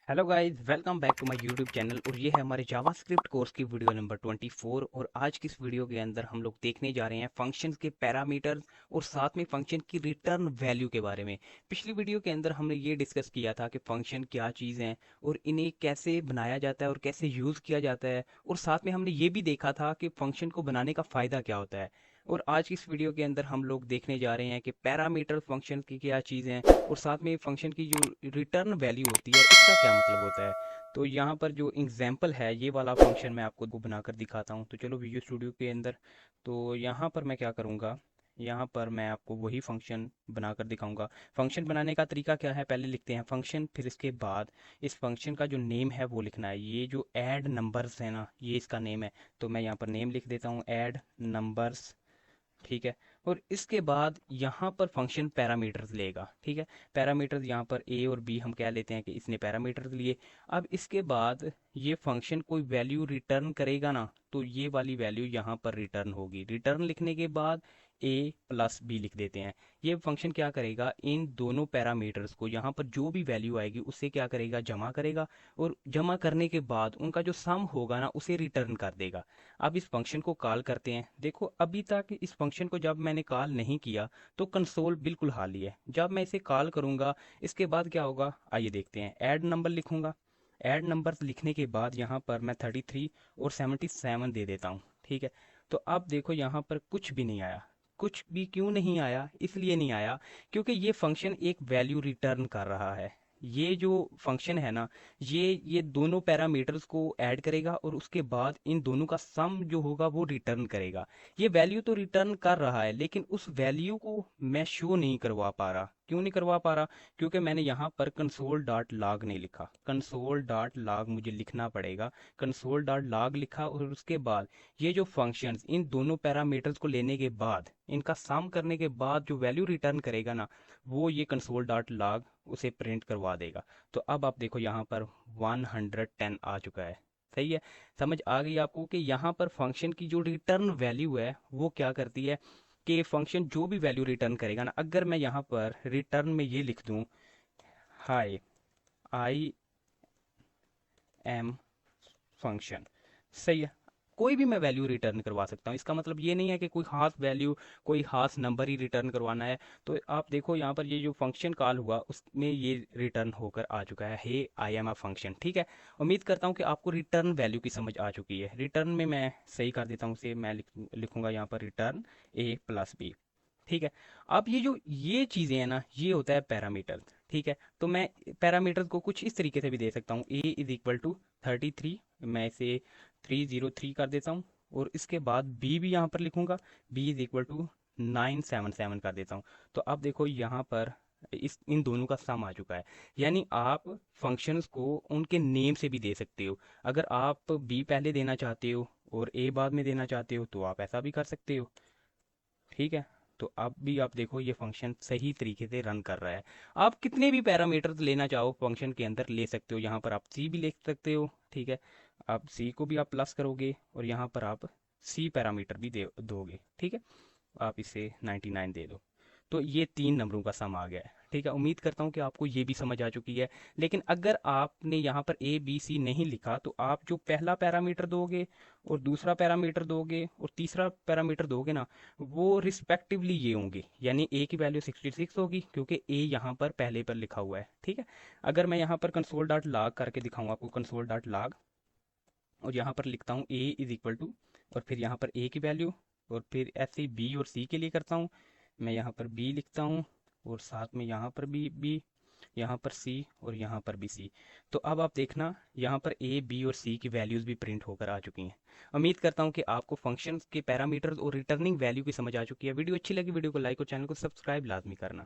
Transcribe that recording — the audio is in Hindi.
Hello guys, welcome back to my YouTube channel. और ये है हमारे जावास्क्रिप्ट कोर्स की वीडियो नंबर 24। और आज की इस वीडियो के अंदर हम लोग देखने जा रहे हैं फंक्शंस के पैरामीटर्स और साथ में फंक्शन की रिटर्न वैल्यू के बारे में। पिछली वीडियो के अंदर हमने ये डिस्कस किया था कि फंक्शन क्या चीज़ हैं और इन्हें कैसे बनाया जाता है और कैसे यूज़ किया जाता है, और साथ में हमने ये भी देखा था कि फंक्शन को बनाने का फ़ायदा क्या होता है। और आज की इस वीडियो के अंदर हम लोग देखने जा रहे हैं कि पैरामीटर फंक्शन की क्या चीज़ हैं और साथ में फंक्शन की जो रिटर्न वैल्यू होती है इसका क्या मतलब होता है। तो यहाँ पर जो एग्जाम्पल है ये वाला फंक्शन मैं आपको बनाकर दिखाता हूँ। तो चलो विजुअल स्टूडियो के अंदर, तो यहाँ पर मैं क्या करूँगा, यहाँ पर मैं आपको वही फंक्शन बनाकर दिखाऊंगा। फंक्शन बनाने का तरीका क्या है, पहले लिखते हैं फंक्शन, फिर इसके बाद इस फंक्शन का जो नेम है वो लिखना है। ये जो ऐड नंबर्स है ना, ये इसका नेम है। तो मैं यहाँ पर नेम लिख देता हूँ, ऐड नंबर्स। ठीक है। और इसके बाद यहाँ पर फंक्शन पैरामीटर्स लेगा। ठीक है। पैरामीटर्स यहाँ पर ए और बी हम कह लेते हैं कि इसने पैरामीटर्स लिए। अब इसके बाद ये फंक्शन कोई वैल्यू रिटर्न करेगा ना, तो ये वाली वैल्यू यहाँ पर रिटर्न होगी। रिटर्न लिखने के बाद ए प्लस बी लिख देते हैं। ये फंक्शन क्या करेगा, इन दोनों पैरामीटर्स को यहाँ पर जो भी वैल्यू आएगी उससे क्या करेगा, जमा करेगा। और जमा करने के बाद उनका जो सम होगा ना उसे रिटर्न कर देगा। अब इस फंक्शन को कॉल करते हैं। देखो अभी तक इस फंक्शन को जब मैंने कॉल नहीं किया तो कंसोल बिल्कुल खाली है। जब मैं इसे कॉल करूंगा इसके बाद क्या होगा, आइए देखते हैं। ऐड नंबर लिखूंगा। ऐड नंबर्स लिखने के बाद यहाँ पर मैं 33 और 77 दे देता हूँ। ठीक है। तो अब देखो यहाँ पर कुछ भी नहीं आया। कुछ भी क्यों नहीं आया, इसलिए नहीं आया क्योंकि ये फंक्शन एक वैल्यू रिटर्न कर रहा है। ये जो फंक्शन है ना, ये दोनों पैरामीटर्स को ऐड करेगा और उसके बाद इन दोनों का सम जो होगा वो रिटर्न करेगा। ये वैल्यू तो रिटर्न कर रहा है लेकिन उस वैल्यू को मैं शो नहीं करवा पा रहा। क्यों नहीं करवा पा रहा, क्योंकि मैंने यहाँ पर कंसोल डॉट लॉग नहीं लिखा। कंसोल डॉट लॉग मुझे लिखना पड़ेगा। कंसोल डॉट लॉग लिखा और उसके बाद ये जो फंक्शंस इन दोनों पैरामीटर्स को लेने के बाद इनका सम करने के बाद जो वैल्यू रिटर्न करेगा ना, वो ये कंसोल डॉट लॉग उसे प्रिंट करवा देगा। तो अब आप देखो यहाँ पर 110 आ चुका है। सही है। समझ आ गई आपको कि यहाँ पर फंक्शन की जो रिटर्न वैल्यू है वो क्या करती है, कि फंक्शन जो भी वैल्यू रिटर्न करेगा ना, अगर मैं यहाँ पर रिटर्न में ये लिख दूं, हाय आई एम फंक्शन। सही है। कोई भी मैं वैल्यू रिटर्न करवा सकता हूँ। इसका मतलब ये नहीं है कि कोई खास वैल्यू, कोई खास नंबर ही रिटर्न करवाना है। तो आप देखो यहाँ पर ये जो फंक्शन कॉल हुआ उसमें ये रिटर्न होकर आ चुका है, हे आई एम अ फंक्शन। ठीक है। उम्मीद करता हूँ कि आपको रिटर्न वैल्यू की समझ आ चुकी है। रिटर्न में मैं सही कर देता हूँ उसे, मैं लिखूंगा यहाँ पर रिटर्न ए प्लस बी। ठीक है। अब ये जो ये चीज़ें हैं ना, ये होता है पैरामीटर। ठीक है। तो मैं पैरामीटर को कुछ इस तरीके से भी दे सकता हूँ, ए इज इक्वल टू 33, मैं इसे 303 कर देता हूँ। और इसके बाद बी भी यहाँ पर लिखूंगा, बी इज इक्वल टू 977 कर देता हूँ। तो अब देखो यहाँ पर इस इन दोनों का सम आ चुका है। यानी आप फंक्शंस को उनके नेम से भी दे सकते हो। अगर आप बी पहले देना चाहते हो और ए बाद में देना चाहते हो तो आप ऐसा भी कर सकते हो। ठीक है। तो अब भी आप देखो ये फंक्शन सही तरीके से रन कर रहा है। आप कितने भी पैरामीटर्स लेना चाहो फंक्शन के अंदर ले सकते हो। यहाँ पर आप सी भी ले सकते हो। ठीक है। आप सी को भी आप प्लस करोगे और यहाँ पर आप सी पैरामीटर भी दे दोगे। ठीक है। आप इसे 99 दे दो। तो ये 3 नंबरों का सम आ गया है। ठीक है। उम्मीद करता हूँ कि आपको ये भी समझ आ चुकी है। लेकिन अगर आपने यहाँ पर ए बी सी नहीं लिखा तो आप जो पहला पैरामीटर दोगे और दूसरा पैरामीटर दोगे और तीसरा पैरामीटर दोगे ना, वो रिस्पेक्टिवली ये होंगे। यानी ए की वैल्यू 66 होगी क्योंकि ए यहाँ पर पहले पर लिखा हुआ है। ठीक है। अगर मैं यहाँ पर कंसोल डॉट लॉग करके दिखाऊँ आपको, कंसोल डॉट लॉग, और यहाँ पर लिखता हूँ ए इज इक्वल टू, और फिर यहाँ पर ए की वैल्यू, और फिर ऐसे ही बी और सी के लिए करता हूँ। मैं यहाँ पर बी लिखता हूँ और साथ में यहाँ पर भी बी, यहाँ पर सी और यहाँ पर भी सी। तो अब आप देखना यहाँ पर ए बी और सी की वैल्यूज़ भी प्रिंट होकर आ चुकी हैं। उम्मीद करता हूँ कि आपको फंक्शंस के पैरामीटर्स और रिटर्निंग वैल्यू की समझ आ चुकी है। वीडियो अच्छी लगी वीडियो को लाइक और चैनल को सब्सक्राइब लाजमी करना।